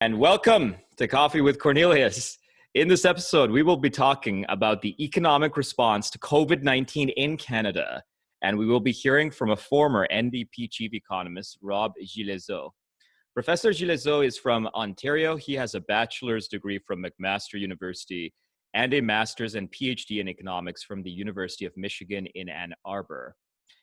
And welcome to Coffee with Cornelius. In this episode, we will be talking about the economic response to COVID-19 in Canada, and we will be hearing from a former NDP Chief Economist, Rob Gillezeau. Professor Gillezeau is from Ontario. He has a bachelor's degree from McMaster University and a master's and PhD in economics from the University of Michigan in Ann Arbor.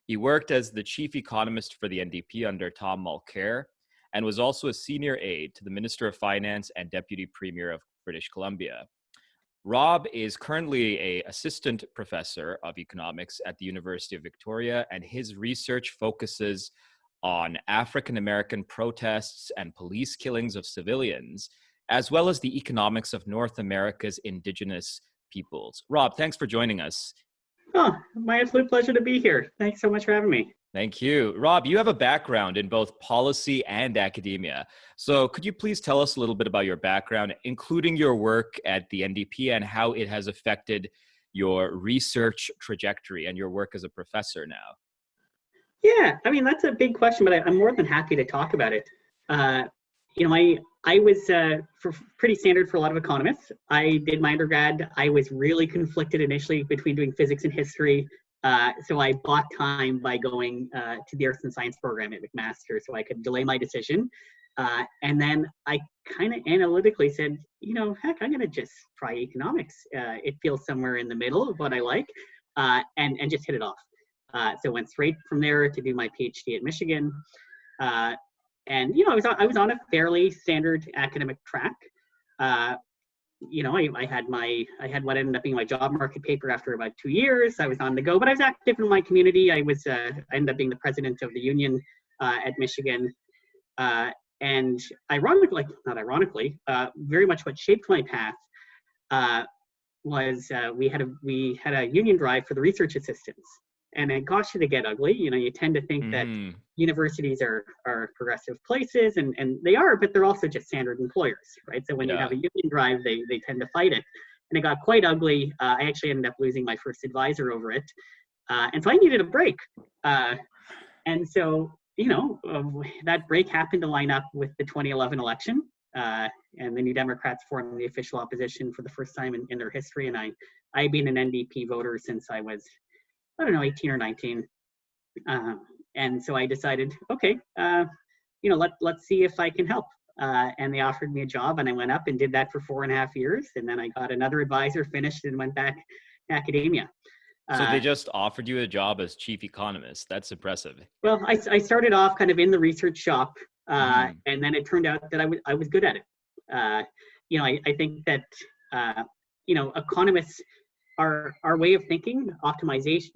He worked as the chief economist for the NDP under Tom Mulcair, and was also a senior aide to the Minister of Finance and Deputy Premier of British Columbia. Rob is currently an assistant professor of economics at the University of Victoria, and his research focuses on African-American protests and police killings of civilians, as well as the economics of North America's Indigenous peoples. Rob, thanks for joining us. Oh, my absolute pleasure to be here. Thanks so much for having me. Thank you. Rob, you have a background in both policy and academia. So could you please tell us a little bit about your background, including your work at the NDP and how it has affected your research trajectory and your work as a professor now? Yeah, I mean, that's a big question, but I'm more than happy to talk about it. I was pretty standard for a lot of economists. I did my undergrad. I was really conflicted initially between doing physics and history. So I bought time by going to the Earth and Science program at McMaster so I could delay my decision. And then I kind of analytically said, heck, I'm going to just try economics. It feels somewhere in the middle of what I like, and just hit it off. So went straight from there to do my PhD at Michigan. And I was on a fairly standard academic track. I had what ended up being my job market paper after about 2 years. I was on the go, but I was active in my community. I ended up being the president of the union at Michigan. And not ironically, very much what shaped my path was we had a union drive for the research assistants. And it got you to get ugly. You tend to think that universities are progressive places, and they are, but they're also just standard employers, right? So when you have a union drive, they tend to fight it. And it got quite ugly. I actually ended up losing my first advisor over it. And so I needed a break. And so, that break happened to line up with the 2011 election. And the New Democrats formed the official opposition for the first time in their history. And I've been an NDP voter since I was 18 or 19. And so I decided, okay, let's see if I can help. And they offered me a job, and I went up and did that for 4.5 years. And then I got another advisor, finished, and went back to academia. So they just offered you a job as chief economist. That's impressive. Well, I started off kind of in the research shop, and then it turned out that I was good at it. I think that, economists, our way of thinking, optimization,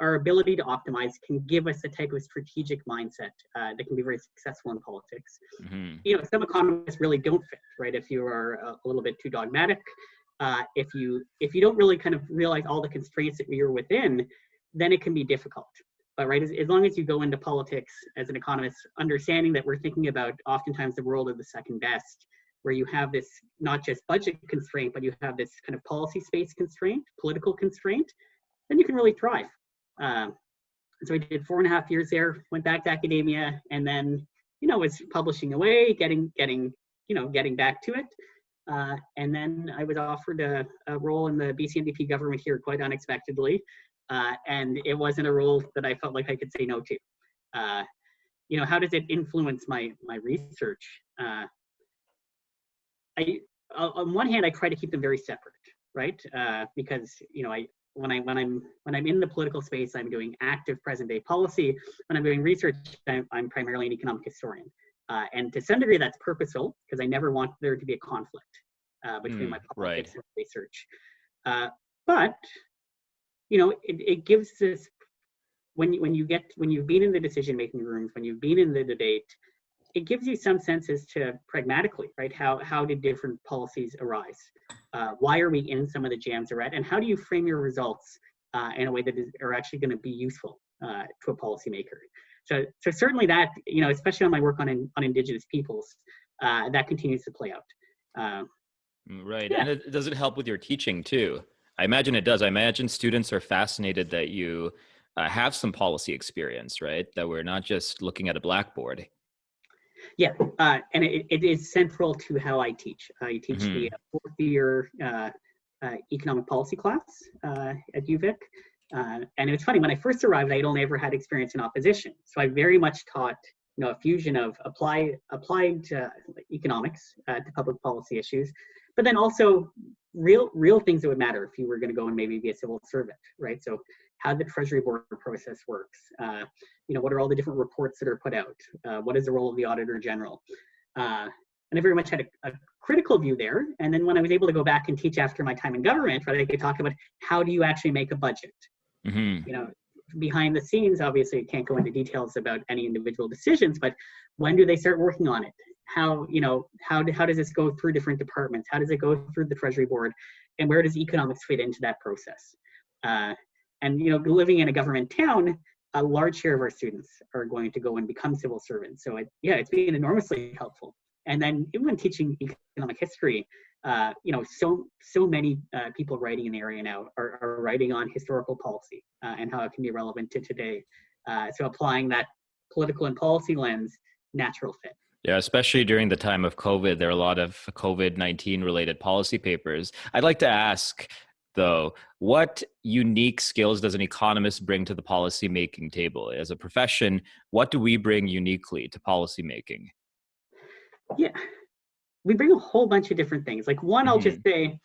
our ability to optimize can give us a type of strategic mindset that can be very successful in politics. Some economists really don't fit, right? If you are a little bit too dogmatic, if you don't really kind of realize all the constraints that you're within, then it can be difficult. But right, as long as you go into politics as an economist, understanding that we're thinking about oftentimes the world of the second best, where you have this not just budget constraint, but you have this kind of policy space constraint, political constraint, then you can really thrive. So I did 4.5 years there, went back to academia, and then, was publishing away, getting back to it. And then I was offered a role in the BC NDP government here quite unexpectedly. And it wasn't a role that I felt like I could say no to. How does it influence my research? On one hand, I try to keep them very separate, right? Because when I'm in the political space, I'm doing active present day policy. When I'm doing research, I'm primarily an economic historian, and to some degree that's purposeful because I never want there to be a conflict between my politics and research. But it gives this when you've been in the decision making rooms, when you've been in the debate, it gives you some sense as to pragmatically, right? How did different policies arise? Why are we in some of the jams we're at? And how do you frame your results in a way that are actually going to be useful to a policymaker? So certainly that, especially on my work on Indigenous peoples, that continues to play out. Right. Yeah. And does it help with your teaching too? I imagine it does. I imagine students are fascinated that you have some policy experience, right? That we're not just looking at a blackboard. Yeah, and it is central to how I teach. I teach Hmm. the fourth year economic policy class at UVic. And it's funny, when I first arrived, I'd only ever had experience in opposition. So I very much taught a fusion of applied economics to public policy issues, but then also real things that would matter if you were going to go and maybe be a civil servant, right? So how the Treasury Board process works, what are all the different reports that are put out? What is the role of the Auditor General? And I very much had a critical view there. And then when I was able to go back and teach after my time in government, right, I could talk about how do you actually make a budget? Hmm. Behind the scenes, obviously, I can't go into details about any individual decisions, but when do they start working on it? How does this go through different departments? How does it go through the Treasury Board? And where does economics fit into that process? And living in a government town, a large share of our students are going to go and become civil servants. So it's been enormously helpful. And then even when teaching economic history, so many people writing in the area now are writing on historical policy and how it can be relevant to today. So applying that political and policy lens, natural fit. Yeah, especially during the time of COVID, there are a lot of COVID-19 related policy papers. I'd like to ask, though, what unique skills does an economist bring to the policymaking table? As a profession, what do we bring uniquely to policymaking? Yeah, we bring a whole bunch of different things. Like one, I'll just say,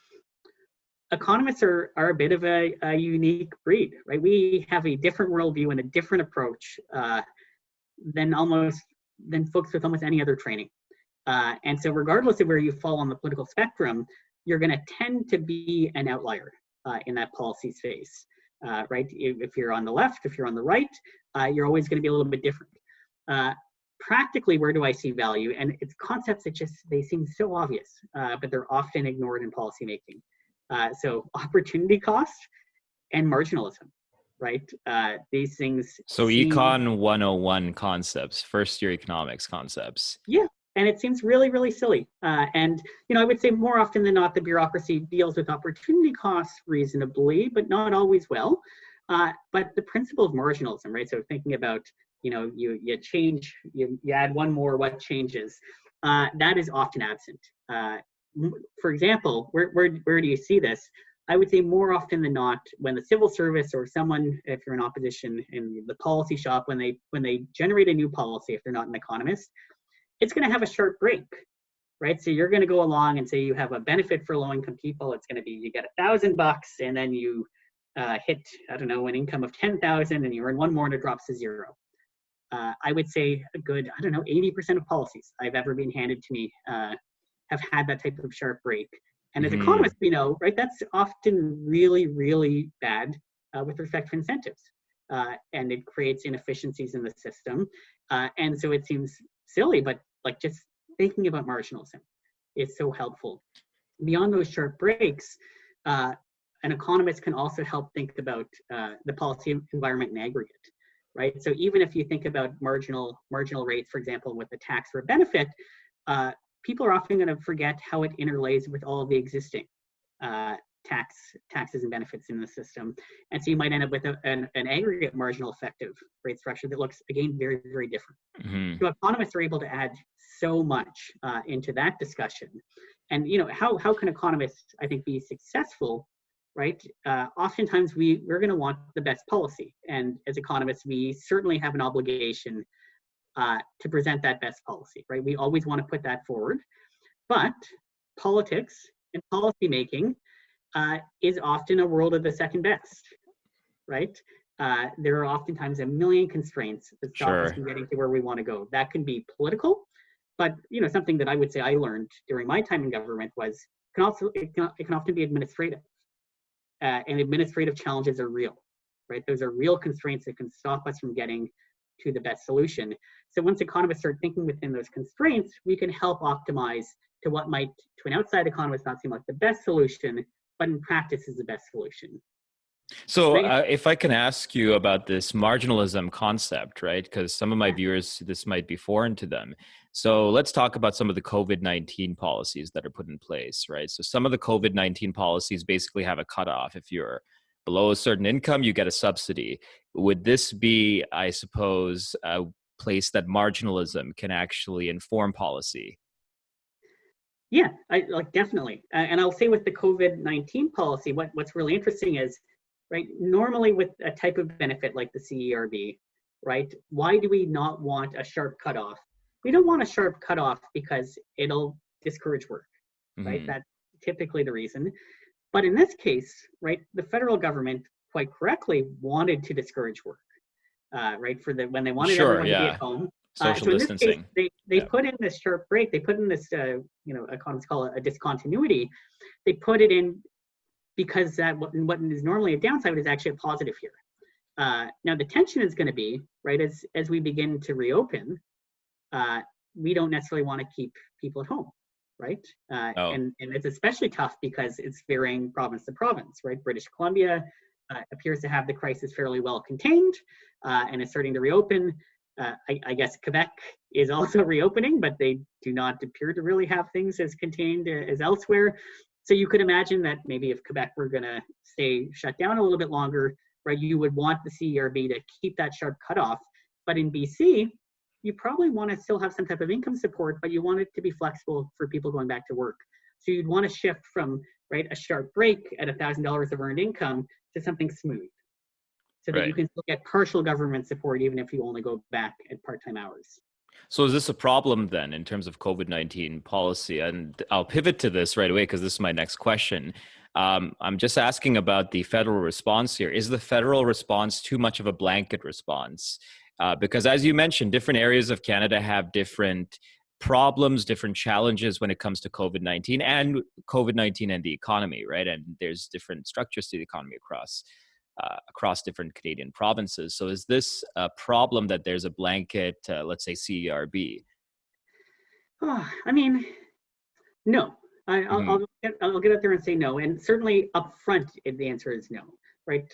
economists are a bit of a unique breed, right? We have a different worldview and a different approach than folks with almost any other training. And so regardless of where you fall on the political spectrum, you're going to tend to be an outlier in that policy space, right? If you're on the left, if you're on the right, you're always going to be a little bit different. Practically, where do I see value? And it's concepts that they seem so obvious, but they're often ignored in policymaking. So opportunity cost and marginalism, right? These things. So Econ 101 concepts, first year economics concepts. Yeah, and it seems really, really silly. And I would say more often than not, the bureaucracy deals with opportunity costs reasonably, but not always well. But the principle of marginalism, right? So thinking about you change, you add one more, what changes? That is often absent. For example, where do you see this? I would say more often than not, when the civil service or someone, if you're in opposition in the policy shop, when they generate a new policy, if they're not an economist, it's going to have a sharp break, right? So you're going to go along and say you have a benefit for low-income people. It's going to be you get $1,000, and then you hit an income of 10,000, and you earn one more, and it drops to zero. I would say a good 80% of policies I've ever been handed to me have had that type of sharp break. And as economists, we know, right, that's often really, really bad with respect to incentives. And it creates inefficiencies in the system. And so it seems silly, but like just thinking about marginalism is so helpful. Beyond those sharp breaks, an economist can also help think about the policy environment in aggregate, right? So even if you think about marginal rates, for example, with the tax for a benefit, people are often going to forget how it interlays with all of the existing taxes and benefits in the system. And so you might end up with an aggregate marginal effective rate structure that looks, again, very, very different. So economists are able to add so much into that discussion. And how can economists, I think, be successful, right? Oftentimes we're going to want the best policy. And as economists, we certainly have an obligation to present that best policy, right? We always want to put that forward. But politics and policymaking is often a world of the second best, right? There are oftentimes a million constraints that stop us from getting to where we want to go. That can be political, but something that I would say I learned during my time in government was it can often be administrative. And administrative challenges are real, right? Those are real constraints that can stop us from getting to the best solution. So once economists start thinking within those constraints, we can help optimize to what might, to an outside economist, not seem like the best solution, but in practice is the best solution. So if I can ask you about this marginalism concept, right? Because some of my viewers, this might be foreign to them. So let's talk about some of the COVID-19 policies that are put in place, right? So some of the COVID-19 policies basically have a cutoff. If you're below a certain income, you get a subsidy. Would this be, I suppose, place that marginalism can actually inform policy. Yeah, I like definitely. And I'll say with the COVID-19 policy, what's really interesting is, right, normally with a type of benefit like the CERB, right, why do we not want a sharp cutoff? We don't want a sharp cutoff because it'll discourage work, right? Mm-hmm. That's typically the reason. But in this case, right, the federal government quite correctly wanted to discourage work, right, for the when they wanted Sure, everyone to be at yeah. home. Social So in this case, distancing. they Yeah. put in this sharp break. They put in this, economists call it a discontinuity. They put it in because that what is normally a downside is actually a positive here. Now the tension is going to be, right, as we begin to reopen, we don't necessarily want to keep people at home, right? Oh, And it's especially tough because it's varying province to province, right? British Columbia appears to have the crisis fairly well contained and is starting to reopen. I guess Quebec is also reopening, but they do not appear to really have things as contained as elsewhere. So you could imagine that maybe if Quebec were going to stay shut down a little bit longer, right, you would want the CERB to keep that sharp cutoff. But in BC, you probably want to still have some type of income support, but you want it to be flexible for people going back to work. So you'd want to shift from, right, a sharp break at $1,000 of earned income to something smooth, so that you right. can still get partial government support even if you only go back at part-time hours. So is this a problem then in terms of COVID-19 policy? And I'll pivot to this right away because this is my next question. I'm just asking about the federal response here. Is the federal response too much of a blanket response? Because as you mentioned, different areas of Canada have different problems, different challenges when it comes to COVID-19 and the economy, right? And there's different structures to the economy across different Canadian provinces. So is this a problem that there's a blanket, let's say CERB? Oh, I mean, no. Mm-hmm. I'll get out there and say no. And certainly up front, the answer is no, right?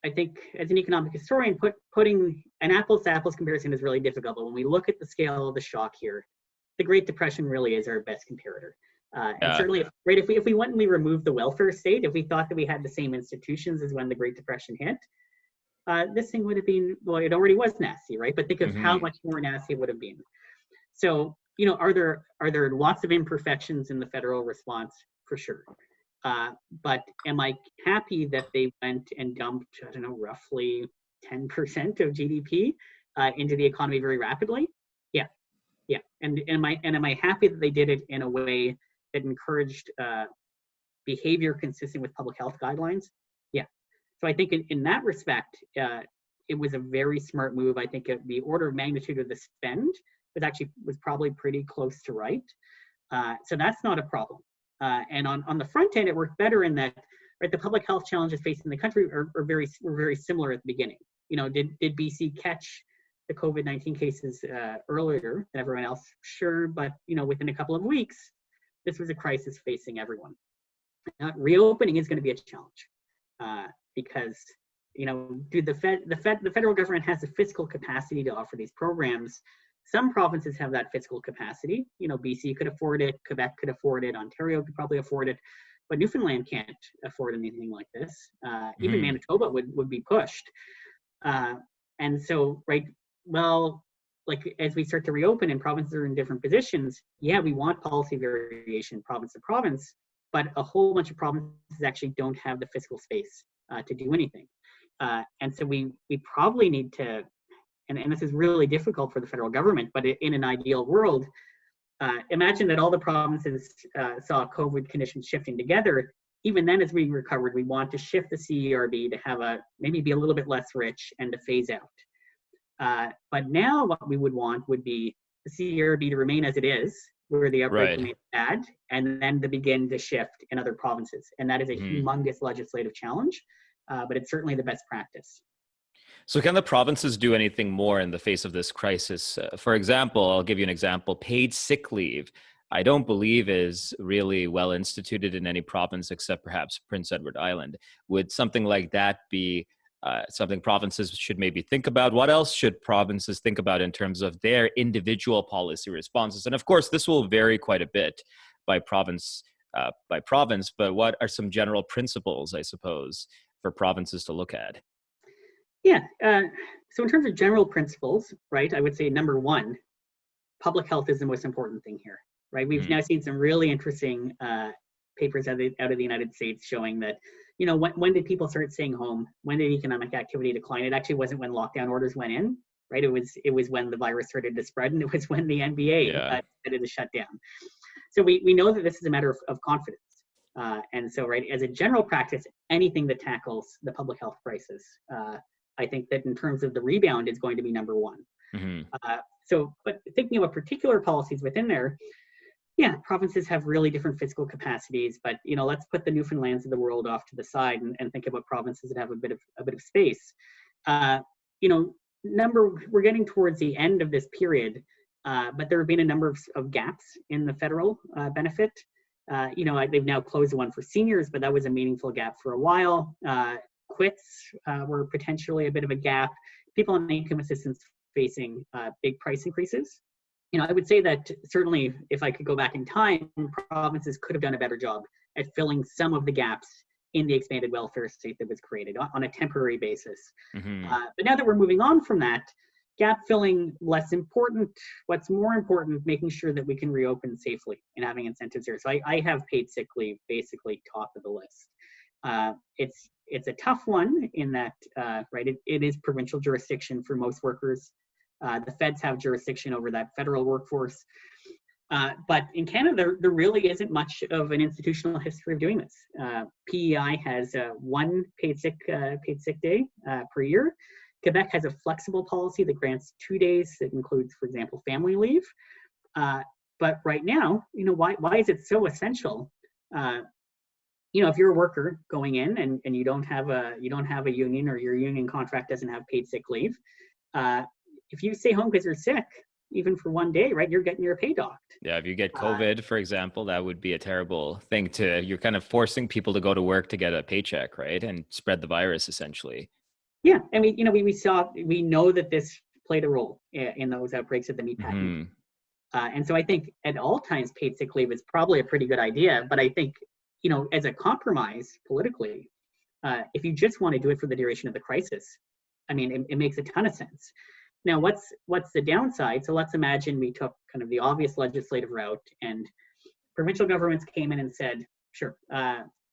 I think as an economic historian, putting an apples to apples comparison is really difficult. But when we look at the scale of the shock here, the Great Depression really is our best comparator. And certainly, if we went and we removed the welfare state, if we thought that we had the same institutions as when the Great Depression hit, this thing would have been, well, it already was nasty, right? But think of how Mm-hmm. much more nasty it would have been. So, are there lots of imperfections in the federal response? For sure. But am I happy that they went and dumped, I don't know, roughly 10% of GDP into the economy very rapidly? Yeah, yeah. And am I happy that they did it in a way that encouraged behavior consistent with public health guidelines? Yeah. So I think in that respect, it was a very smart move. I think the order of magnitude of the spend was probably pretty close to right. So that's not a problem. And on the front end, it worked better in that, right, the public health challenges facing the country were very similar at the beginning. Did BC catch the COVID-19 cases earlier than everyone else? Sure, but within a couple of weeks, this was a crisis facing everyone. Reopening is going to be a challenge because the federal government has the fiscal capacity to offer these programs. Some provinces have that fiscal capacity. BC could afford it, Quebec could afford it, Ontario could probably afford it, but Newfoundland can't afford anything like this. Even Manitoba would be pushed. And so, right, well, like as we start to reopen and provinces are in different positions, yeah, we want policy variation province to province, but a whole bunch of provinces actually don't have the fiscal space to do anything. And so we probably need to, and this is really difficult for the federal government, but in an ideal world, imagine that all the provinces saw COVID conditions shifting together. Even then, as we recovered, we want to shift the CERB to have maybe be a little bit less rich and to phase out. But now what we would want would be the CERB to remain as it is, where the outbreak Right. remains bad, and then to begin to shift in other provinces. And that is a Mm-hmm. humongous legislative challenge, but it's certainly the best practice. So can the provinces do anything more in the face of this crisis? For example, I'll give you an example. Paid sick leave, I don't believe is really well instituted in any province except perhaps Prince Edward Island. Would something like that be something provinces should maybe think about? What else should provinces think about in terms of their individual policy responses? And of course, this will vary quite a bit by province, but what are some general principles, I suppose, for provinces to look at? Yeah. So in terms of general principles, right, I would say number one, public health is the most important thing here, right? We've now seen some really interesting papers out of the United States showing that, you know, when did people start staying home? When did economic activity decline? It actually wasn't when lockdown orders went in, right? It was when the virus started to spread, and it was when the NBA decided to shut down. So we know that this is a matter of confidence. And so, right, as a general practice, anything that tackles the public health crisis, I think that in terms of the rebound is going to be number one. But thinking about particular policies within there, yeah, provinces have really different fiscal capacities, but, you know, let's put the Newfoundlands of the world off to the side and think about provinces that have a bit of space. You know, we're getting towards the end of this period, but there have been a number of gaps in the federal benefit. You know, they've now closed the one for seniors, but that was a meaningful gap for a while. Quits were potentially a bit of a gap. People on income assistance facing big price increases. You know, I would say that certainly if I could go back in time, provinces could have done a better job at filling some of the gaps in the expanded welfare state that was created on a temporary basis. But now that we're moving on from that, gap filling less important. What's more important, making sure that we can reopen safely and having incentives here. So I have paid sick leave basically top of the list. It's a tough one in that, right, it is provincial jurisdiction for most workers. The feds have jurisdiction over that federal workforce. But in Canada, there really isn't much of an institutional history of doing this. PEI has one paid sick day per year. Quebec has a flexible policy that grants 2 days that includes, for example, family leave. But right now, you know, why is it so essential? You know, if you're a worker going in and you don't have a union, or your union contract doesn't have paid sick leave, if you stay home because you're sick, even for 1 day, right, you're getting your pay docked. Yeah, if you get COVID, for example, that would be a terrible thing you're kind of forcing people to go to work to get a paycheck, right? And spread the virus essentially. Yeah, I mean, you know, we know that this played a role in those outbreaks at the meatpacking. And so I think at all times paid sick leave is probably a pretty good idea, but I think, you know, as a compromise politically, if you just want to do it for the duration of the crisis, I mean, it makes a ton of sense. Now, what's the downside? So let's imagine we took kind of the obvious legislative route and provincial governments came in and said, sure,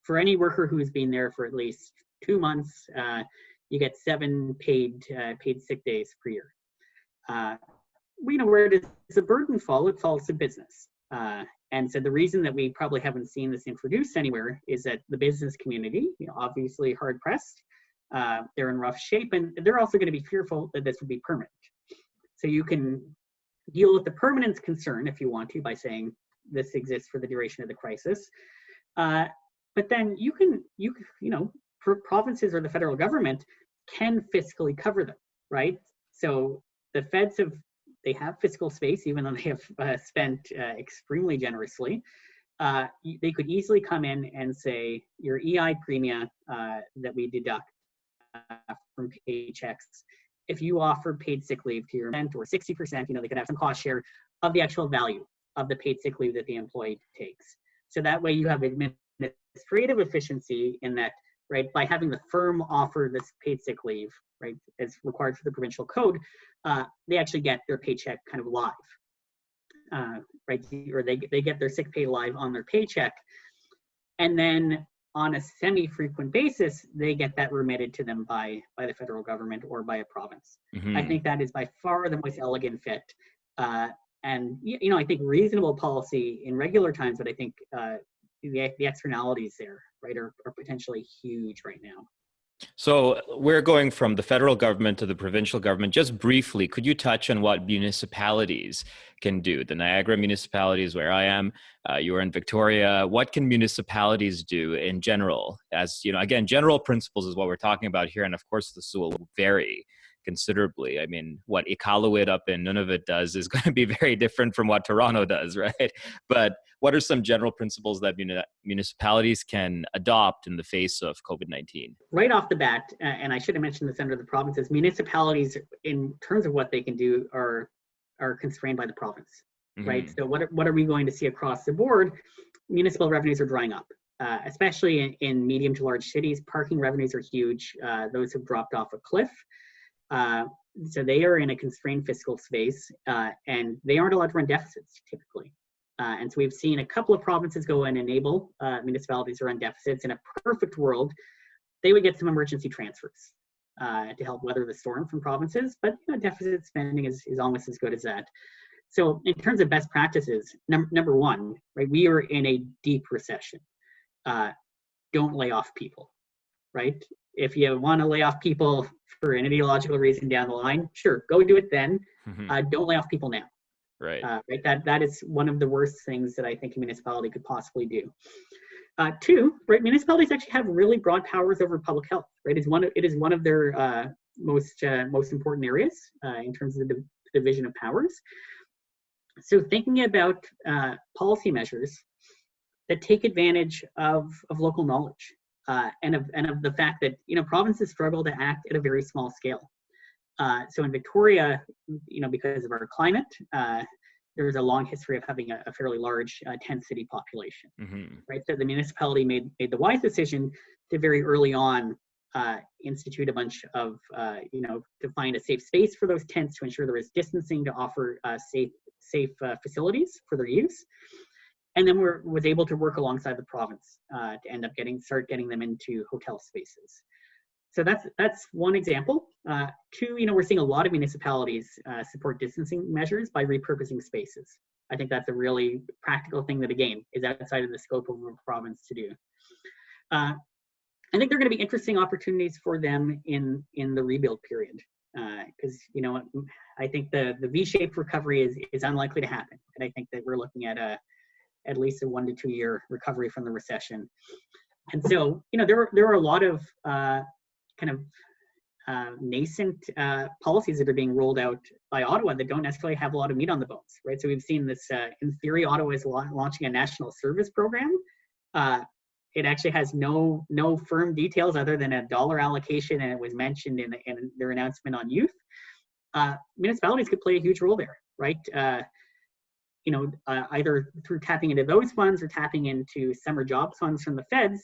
for any worker who's been there for at least 2 months, you get 7 paid sick days per year. You know, where does the burden fall? It falls to business. And so the reason that we probably haven't seen this introduced anywhere is that the business community, you know, obviously hard pressed, they're in rough shape, and they're also going to be fearful that this would be permanent. So you can deal with the permanence concern if you want to by saying this exists for the duration of the crisis. But then you know, provinces or the federal government can fiscally cover them, right? So the feds have fiscal space, even though they have spent extremely generously. They could easily come in and say, your EI premia that we deduct from paychecks, if you offer paid sick leave to your rent or 60%, you know, they could have some cost share of the actual value of the paid sick leave that the employee takes. So that way you have administrative efficiency in that, right, by having the firm offer this paid sick leave, right, as required for the provincial code, they actually get their paycheck kind of live, right, or they get their sick pay live on their paycheck. And then on a semi-frequent basis, they get that remitted to them by the federal government or by a province. I think that is by far the most elegant fit. And, you know, I think reasonable policy in regular times, but I think the externalities there, right, are potentially huge right now. So we're going from the federal government to the provincial government. Just briefly, could you touch on what municipalities can do? The Niagara municipalities, where I am, you are in Victoria. What can municipalities do in general? As you know, again, general principles is what we're talking about here, and of course, this will vary considerably. I mean, what Iqaluit up in Nunavut does is going to be very different from what Toronto does, right? But what are some general principles that municipalities can adopt in the face of COVID-19? Right off the bat, and I should have mentioned this under the provinces, municipalities, in terms of what they can do, are constrained by the province, right? So what are we going to see across the board? Municipal revenues are drying up. especially in medium to large cities. Parking revenues are huge. Those have dropped off a cliff. So they are in a constrained fiscal space, and they aren't allowed to run deficits typically. And so we've seen a couple of provinces go and enable municipalities to run deficits. In a perfect world, they would get some emergency transfers to help weather the storm from provinces. But deficit spending is almost as good as that. So in terms of best practices, number one, right, we are in a deep recession. Don't lay off people, right? If you want to lay off people for an ideological reason down the line, sure, go do it then. Don't lay off people now. Right. Right. That is one of the worst things that I think a municipality could possibly do. Two, right, municipalities actually have really broad powers over public health. Right, it is one of their most important areas in terms of the division of powers. So thinking about policy measures that take advantage of local knowledge and of the fact that provinces struggle to act at a very small scale. So in Victoria, because of our climate, there's a long history of having a fairly large tent city population, right? So the municipality made the wise decision to very early on institute a bunch of, to find a safe space for those tents, to ensure there is distancing, to offer safe facilities for their use. And then was able to work alongside the province to end up start getting them into hotel spaces. So that's one example. Two, we're seeing a lot of municipalities support distancing measures by repurposing spaces. I think that's a really practical thing that, again, is outside of the scope of a province to do. I think there are going to be interesting opportunities for them in the rebuild period, because I think the V-shaped recovery is unlikely to happen, and I think that we're looking at at least a 1 to 2 year recovery from the recession. And so there are a lot of nascent policies that are being rolled out by Ottawa that don't necessarily have a lot of meat on the bones, right? So we've seen this, in theory, Ottawa is launching a national service program. It actually has no firm details other than a dollar allocation, and it was mentioned in their announcement on youth. Municipalities could play a huge role there, right? Either through tapping into those funds or tapping into summer jobs funds from the feds.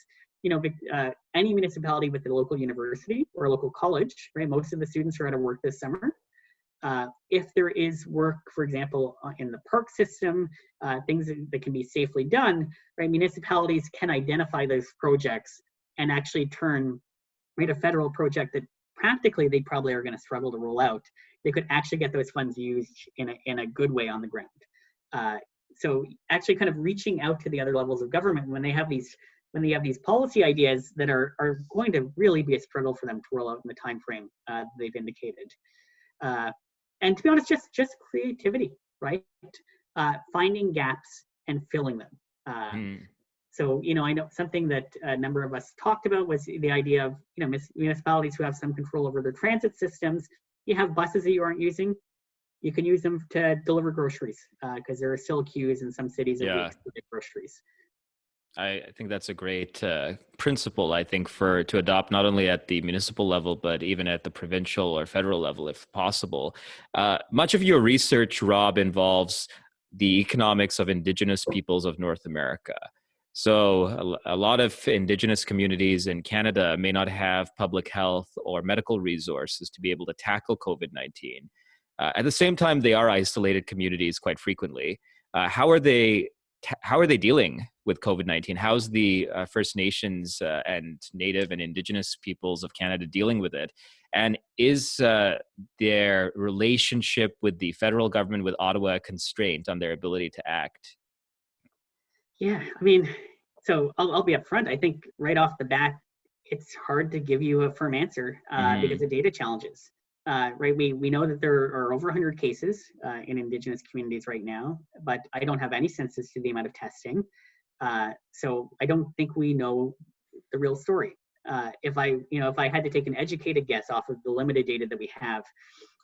Any municipality with a local university or a local college, right? Most of the students are out of work this summer. If there is work, for example, in the park system, things that can be safely done, right? Municipalities can identify those projects and actually turn, right, a federal project that practically they probably are going to struggle to roll out. They could actually get those funds used in a good way on the ground. So actually kind of reaching out to the other levels of government when they have these policy ideas that are going to really be a struggle for them to roll out in the time frame they've indicated. And to be honest, just creativity, right? Finding gaps and filling them. So, I know something that a number of us talked about was the idea of, municipalities who have some control over their transit systems. You have buses that you aren't using. You can use them to deliver groceries because there are still queues in some cities of weeks to get groceries. I think that's a great principle, I think, to adopt not only at the municipal level, but even at the provincial or federal level, if possible. Much of your research, Rob, involves the economics of Indigenous peoples of North America. So a lot of Indigenous communities in Canada may not have public health or medical resources to be able to tackle COVID-19. At the same time, they are isolated communities quite frequently. How are they dealing with COVID-19? How's the First Nations and Native and Indigenous peoples of Canada dealing with it? And is their relationship with the federal government, with Ottawa, a constraint on their ability to act? Yeah, so I'll be upfront. I think right off the bat, it's hard to give you a firm answer because of data challenges. Right, we know that there are over 100 cases in Indigenous communities right now, but I don't have any sense as to the amount of testing. So I don't think we know the real story. If I had to take an educated guess off of the limited data that we have,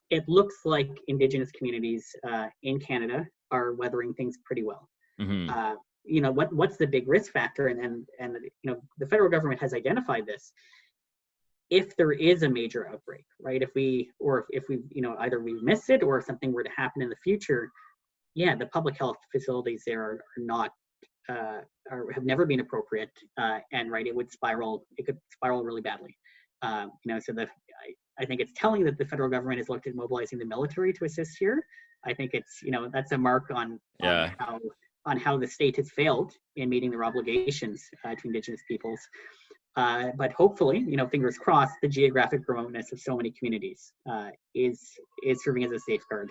it looks like Indigenous communities in Canada are weathering things pretty well. What's the big risk factor? And the federal government has identified this. If there is a major outbreak, right? If we either we miss it or if something were to happen in the future, the public health facilities there are not have never been appropriate, and right, it could spiral really badly. So I think it's telling that the federal government has looked at mobilizing the military to assist here. I think it's, that's a mark on how the state has failed in meeting their obligations to Indigenous peoples. But hopefully, fingers crossed, the geographic remoteness of so many communities is serving as a safeguard.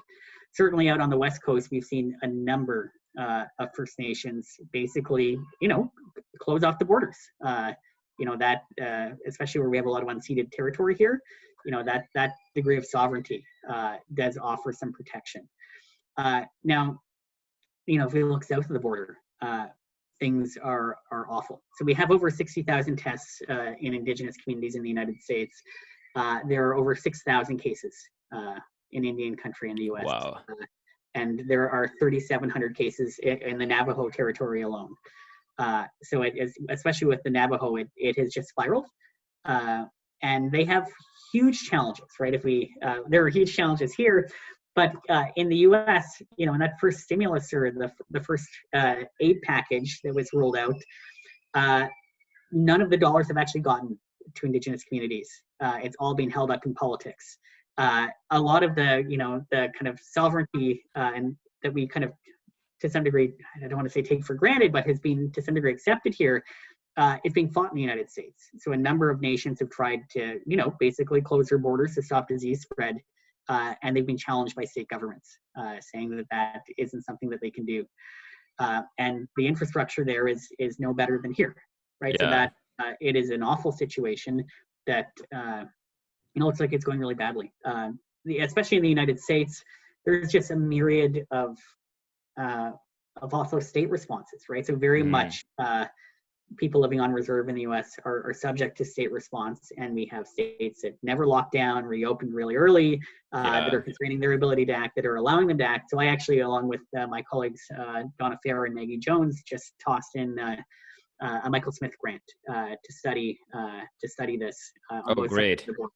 Certainly out on the West Coast, we've seen a number of First Nations basically, close off the borders. Especially where we have a lot of unceded territory here, that degree of sovereignty does offer some protection. Now, if we look south of the border, things are awful. So we have over 60,000 tests in Indigenous communities in the United States. There are over 6,000 cases in Indian country in the U.S. Wow. And there are 3,700 cases in the Navajo territory alone. So it is, especially with the Navajo, it has just spiraled. And they have huge challenges, right? There are huge challenges here, but in the U.S., in that first stimulus or the first aid package that was rolled out, none of the dollars have actually gotten to Indigenous communities. It's all being held up in politics. A lot of the, the kind of sovereignty and that we kind of, to some degree, I don't want to say take for granted, but has been to some degree accepted here, is being fought in the United States. So a number of nations have tried to, basically close their borders to stop disease spread, and they've been challenged by state governments, saying that isn't something that they can do. And the infrastructure there is no better than here, right? Yeah. So that it is an awful situation that, looks like it's going really badly. Especially in the United States, there's just a myriad of also state responses, right? So very much people living on reserve in the US are subject to state response, and we have states that never locked down, reopened really early, that are constraining their ability to act, that are allowing them to act. So I actually, along with my colleagues Donna Farrer and Maggie Jones, just tossed in a Michael Smith grant to study this. On both great. sides of the board.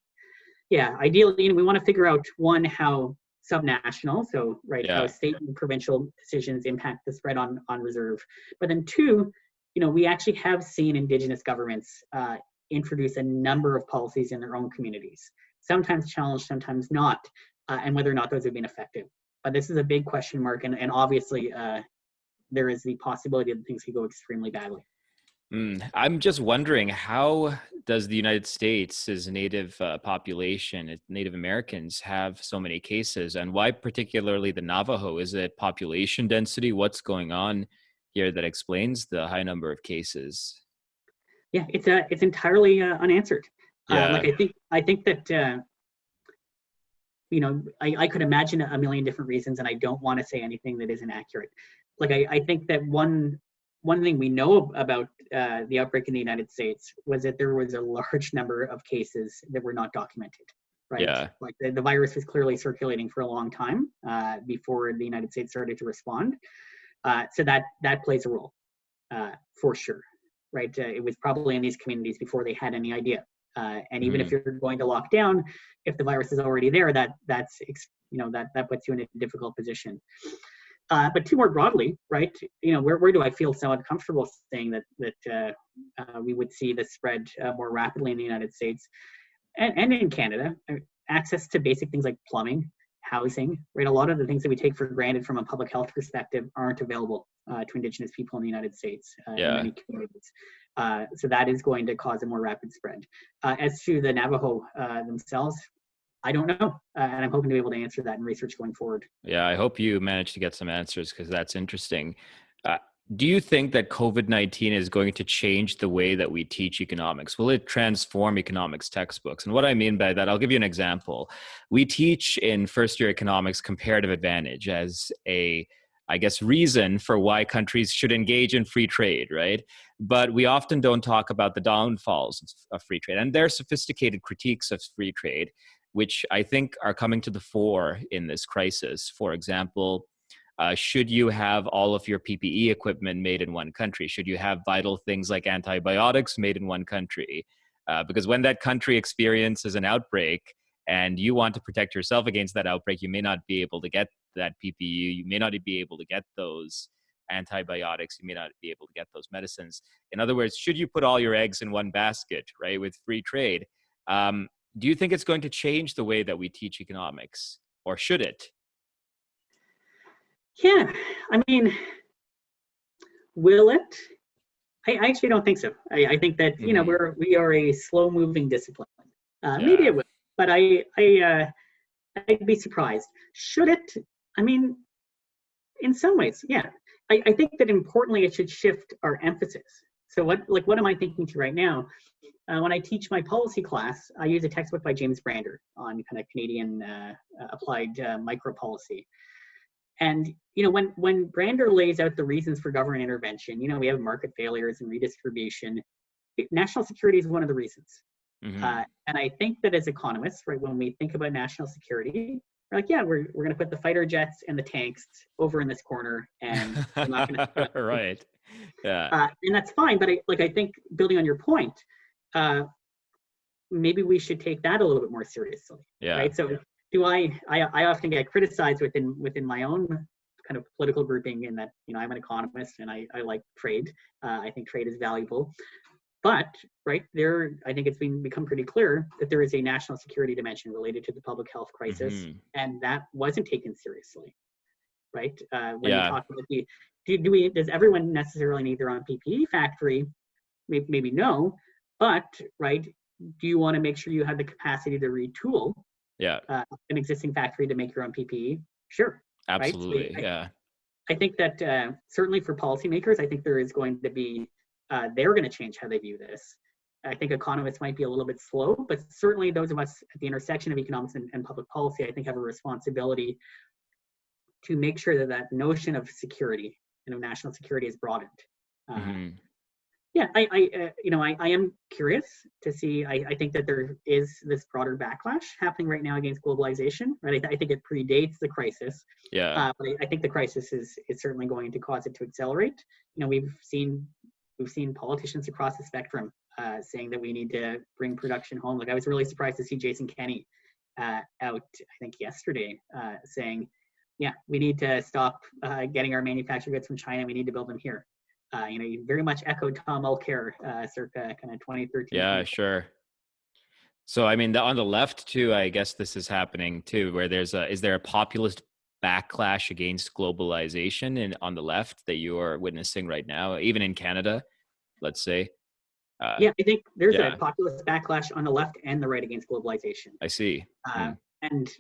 Yeah, ideally, we want to figure out, one, how subnational, so how state and provincial decisions impact the spread on reserve. But then two, we actually have seen Indigenous governments introduce a number of policies in their own communities, sometimes challenged, sometimes not, and whether or not those have been effective. But this is a big question mark, and obviously there is the possibility that things could go extremely badly. I'm just wondering, how does the United States' native population, Native Americans, have so many cases, and why particularly the Navajo? Is it population density? What's going on here that explains the high number of cases? Yeah, it's entirely unanswered. Yeah. I think that I could imagine a million different reasons, and I don't want to say anything that isn't accurate. I think that one thing we know about the outbreak in the United States was that there was a large number of cases that were not documented, right? Yeah. The virus was clearly circulating for a long time before the United States started to respond. So that plays a role for sure, right? It was probably in these communities before they had any idea. And even if you're going to lock down, if the virus is already there, that puts you in a difficult position. But two, more broadly, right? Where do I feel somewhat comfortable saying that we would see the spread more rapidly in the United States and in Canada? Access to basic things like plumbing, housing, right? A lot of the things that we take for granted from a public health perspective aren't available to Indigenous people in the United States in many communities. So that is going to cause a more rapid spread. As to the Navajo themselves, I don't know, and I'm hoping to be able to answer that in research going forward. Yeah, I hope you manage to get some answers, because that's interesting. Do you think that COVID-19 is going to change the way that we teach economics? Will it transform economics textbooks? And what I mean by that, I'll give you an example. We teach in first-year economics comparative advantage as a, reason for why countries should engage in free trade, right? But we often don't talk about the downfalls of free trade. And there are sophisticated critiques of free trade, which I think are coming to the fore in this crisis. For example, should you have all of your PPE equipment made in one country? Should you have vital things like antibiotics made in one country? Because when that country experiences an outbreak and you want to protect yourself against that outbreak, you may not be able to get that PPE. You may not be able to get those antibiotics, you may not be able to get those medicines. In other words, should you put all your eggs in one basket, right, with free trade? Do you think it's going to change the way that we teach economics, or should it? Yeah, I mean, will it? I actually don't think so. I think that we are a slow moving discipline. Maybe it will, but I'd be surprised. Should it? I mean, in some ways, yeah. I think that importantly, it should shift our emphasis. So what am I thinking to right now? When I teach my policy class, I use a textbook by James Brander on kind of Canadian applied micro policy. And when Brander lays out the reasons for government intervention, we have market failures and redistribution. National security is one of the reasons. And I think that as economists, right, when we think about national security, we're like, yeah, we're going to put the fighter jets and the tanks over in this corner, and we're not going to. Right. Yeah. And that's fine, but I think building on your point, maybe we should take that a little bit more seriously. Yeah. Right. So I often get criticized within my own kind of political grouping in that I'm an economist and I like trade. I think trade is valuable. But right there, I think it's become pretty clear that there is a national security dimension related to the public health crisis, and that wasn't taken seriously, right? When you talk about does everyone necessarily need their own PPE factory? Maybe no, but right, do you want to make sure you have the capacity to retool an existing factory to make your own PPE? Sure, absolutely, right? So I think that certainly for policymakers, I think there is going to be they're going to change how they view this. I think economists might be a little bit slow, but certainly those of us at the intersection of economics and public policy, I think, have a responsibility to make sure that that notion of security, national security, is broadened. Yeah, I am curious to see. I think that there is this broader backlash happening right now against globalization. Right, I think it predates the crisis. Yeah, but I think the crisis is certainly going to cause it to accelerate. We've seen politicians across the spectrum saying that we need to bring production home. Like, I was really surprised to see Jason Kenney out, I think yesterday, saying, yeah, we need to stop getting our manufactured goods from China. We need to build them here. You very much echoed Tom Mulcair circa kind of 2013. Yeah, sure. So, I mean, on the left too, I guess this is happening too, where is there a populist backlash against globalization on the left that you are witnessing right now, even in Canada, let's say? Yeah, I think there's a populist backlash on the left and the right against globalization. I see. And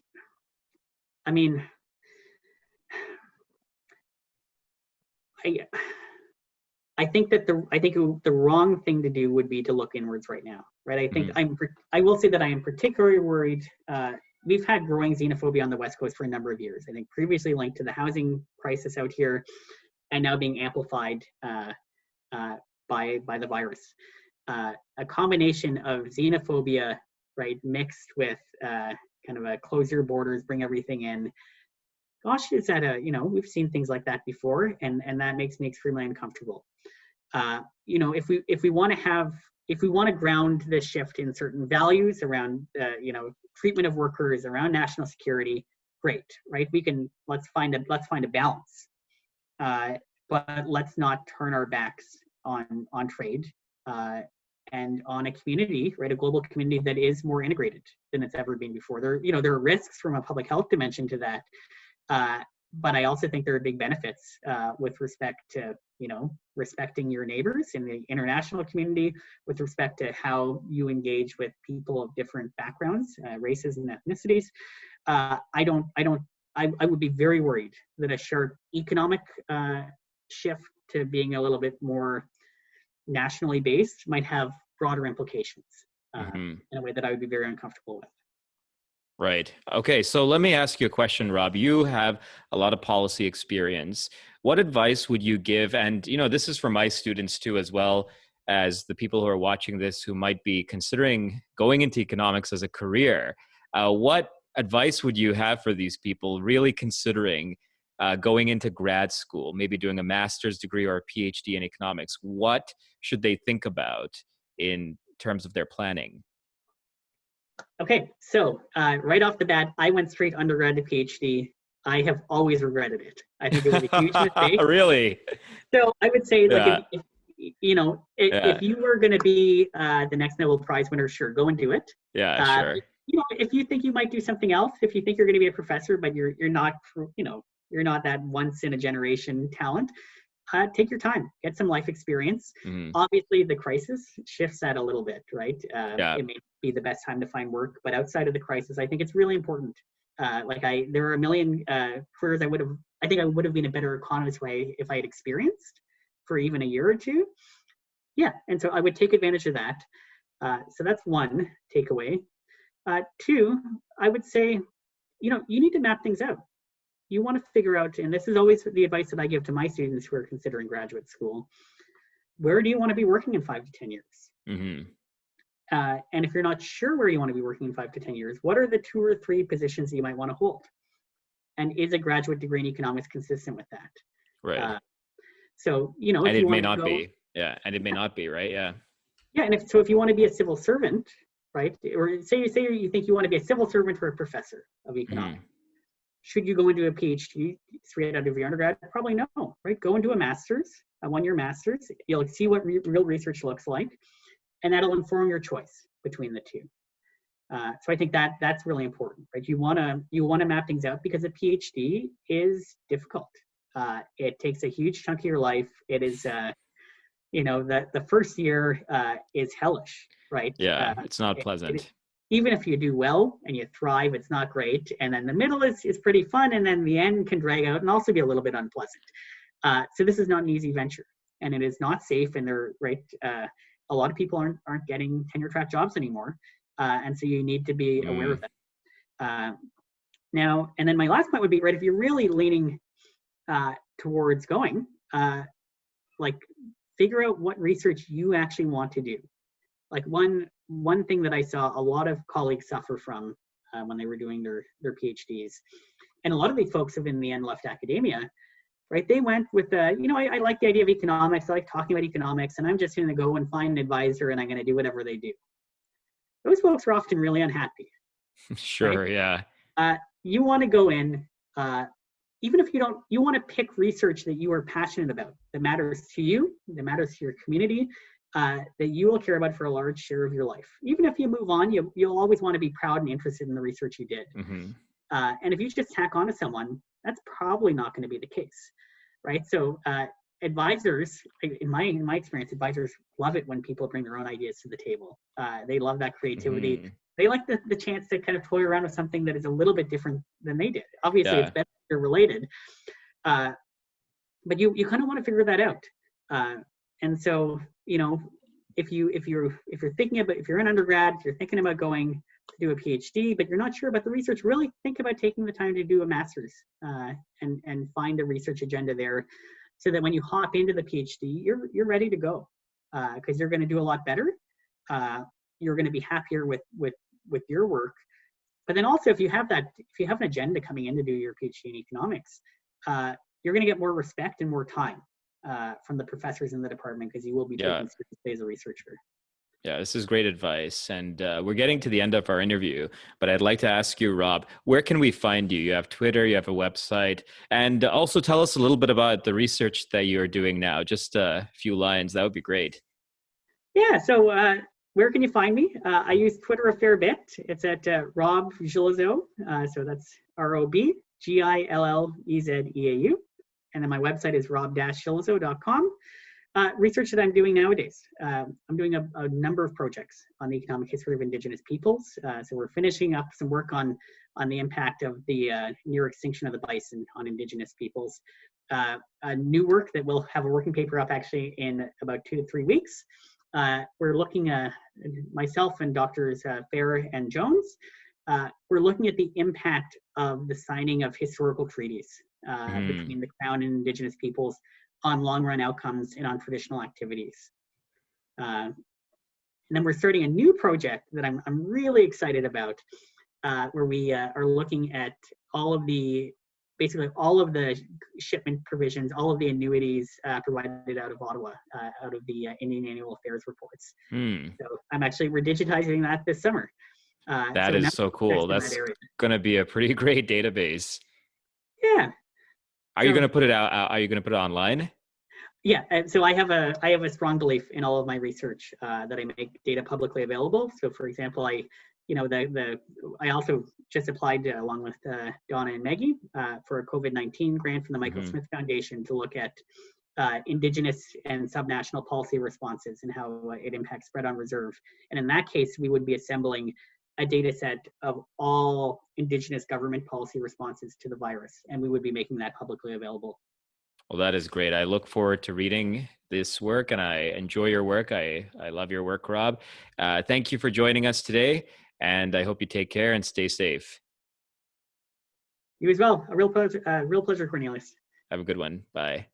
I mean, I think the wrong thing to do would be to look inwards right now, right? I think I will say that I am particularly worried. We've had growing xenophobia on the West Coast for a number of years. I think previously linked to the housing crisis out here, and now being amplified by the virus. A combination of xenophobia, right, mixed with kind of a close your borders, bring everything in. Gosh, is that we've seen things like that before, and that makes me extremely uncomfortable. If we want to ground this shift in certain values around treatment of workers, around national security, great, right? Let's find a balance, but let's not turn our backs on trade and on a community, right? A global community that is more integrated than it's ever been before. There are risks from a public health dimension to that. But I also think there are big benefits with respect to, respecting your neighbors in the international community, with respect to how you engage with people of different backgrounds, races and ethnicities. I would be very worried that a sharp economic shift to being a little bit more nationally based might have broader implications in a way that I would be very uncomfortable with. Right. Okay. So let me ask you a question, Rob. You have a lot of policy experience. What advice would you give? And, this is for my students too, as well as the people who are watching this who might be considering going into economics as a career. What advice would you have for these people really considering going into grad school, maybe doing a master's degree or a PhD in economics? What should they think about in terms of their planning? Okay, so right off the bat, I went straight undergrad to PhD. I have always regretted it. I think it was a huge mistake. Really? So I would say, like, Yeah. if you know, Yeah. if you were going to be the next Nobel Prize winner, sure, go and do it. Yeah, But, sure. if you think you might do something else, if you think you're going to be a professor, but you're not, you're not that once in a generation talent, take your time, get some life experience. Hmm. Obviously, the crisis shifts that a little bit, right? Yeah. It may be the best time to find work, but outside of the crisis, I think it's really important. There are a million careers I think I would have been a better economist if I had experienced for even a year or two. Yeah, and so I would take advantage of that. So that's one takeaway. Two, I would say, you need to map things out. You want to figure out, and this is always the advice that I give to my students who are considering graduate school, where do you want to be working in 5 to 10 years? Hmm. And if you're not sure where you want to be working in 5 to 10 years, what are the 2 or 3 positions that you might want to hold? And is a graduate degree in economics consistent with that? Right. So, And if it you may want to not go, be. Yeah. And it may not be, right? Yeah. yeah, and if you want to be a civil servant, right, or say you think you want to be a civil servant or a professor of economics, should you go and do a PhD straight out of your undergrad? Probably no, right? Go and do a master's, a 1-year master's. You'll see what real research looks like, and that'll inform your choice between the two. So I think that's really important, right? You wanna map things out because a PhD is difficult. It takes a huge chunk of your life. It is, the first year is hellish, right? Yeah. It's not It, pleasant. even if you do well and you thrive, it's not great. And then the middle is pretty fun, and then the end can drag out and also be a little bit unpleasant. So this is not an easy venture, and it is not safe. And they're right. A lot of people aren't getting tenure track jobs anymore, and so you need to be aware of that. Now, and then my last point would be, right, if you're really leaning towards going, like, figure out what research you actually want to do. Like one thing that I saw a lot of colleagues suffer from when they were doing their PhDs, and a lot of these folks have in the end left academia, right? They went with, I like the idea of economics, I like talking about economics, and I'm just going to go and find an advisor and I'm going to do whatever they do. Those folks are often really unhappy. Sure. Right? Yeah. You want to go in, even if you want to pick research that you are passionate about, that matters to you, that matters to your community, that you will care about for a large share of your life. Even if you move on, you'll always want to be proud and interested in the research you did. Hmm. And if you just tack on to someone, that's probably not going to be the case, right? So advisors, in my experience, advisors love it when people bring their own ideas to the table. They love that creativity. Hmm. They like the chance to kind of toy around with something that is a little bit different than they did. Obviously, it's Yeah. better if you're related, but you kind of want to figure that out. And so, if you're thinking about, if you're an undergrad, if you're thinking about going to do a PhD, but you're not sure about the research, really think about taking the time to do a master's and find a research agenda there, so that when you hop into the PhD, you're ready to go, because you're going to do a lot better. You're going to be happier with your work. But then also, if you have an agenda coming in to do your PhD in economics, you're going to get more respect and more time from the professors in the department, because you will be Yeah. taken seriously as a researcher. Yeah, this is great advice. And we're getting to the end of our interview, but I'd like to ask you, Rob, where can we find you? You have Twitter, you have a website, and also tell us a little bit about the research that you're doing now. Just a few lines, that would be great. Yeah, so where can you find me? I use Twitter a fair bit. It's at Rob Gillezeau. So that's ROBGILLEZEAU. And then my website is rob-gillezeau.com. Research that I'm doing nowadays. I'm doing a number of projects on the economic history of Indigenous peoples. So we're finishing up some work on the impact of the near extinction of the bison on Indigenous peoples. A new work that will have a working paper up actually in about 2 to 3 weeks. We're looking at, myself and Doctors Fair and Jones, we're looking at the impact of the signing of historical treaties between the Crown and Indigenous peoples on long-run outcomes and on traditional activities. And then we're starting a new project that I'm really excited about, where we are looking at basically all of the shipment provisions, all of the annuities provided out of Ottawa, out of the Indian Annual Affairs reports. So we're digitizing that this summer. That is so cool. That's going to be a pretty great database. Yeah. Are you So going to put it out? Are you going to put it online? yeah, so I have a strong belief in all of my research that I make data publicly available. So for example, I also just applied along with Donna and Maggie for a COVID-19 grant from the Michael Hmm. Smith Foundation to look at Indigenous and subnational policy responses and how it impacts spread on reserve. And in that case, we would be assembling a data set of all Indigenous government policy responses to the virus, and we would be making that publicly available. Well, that is great. I look forward to reading this work, and I enjoy your work. I love your work, Rob. Thank you for joining us today, and I hope you take care and stay safe. You as well. A real pleasure, Cornelius. Have a good one. Bye.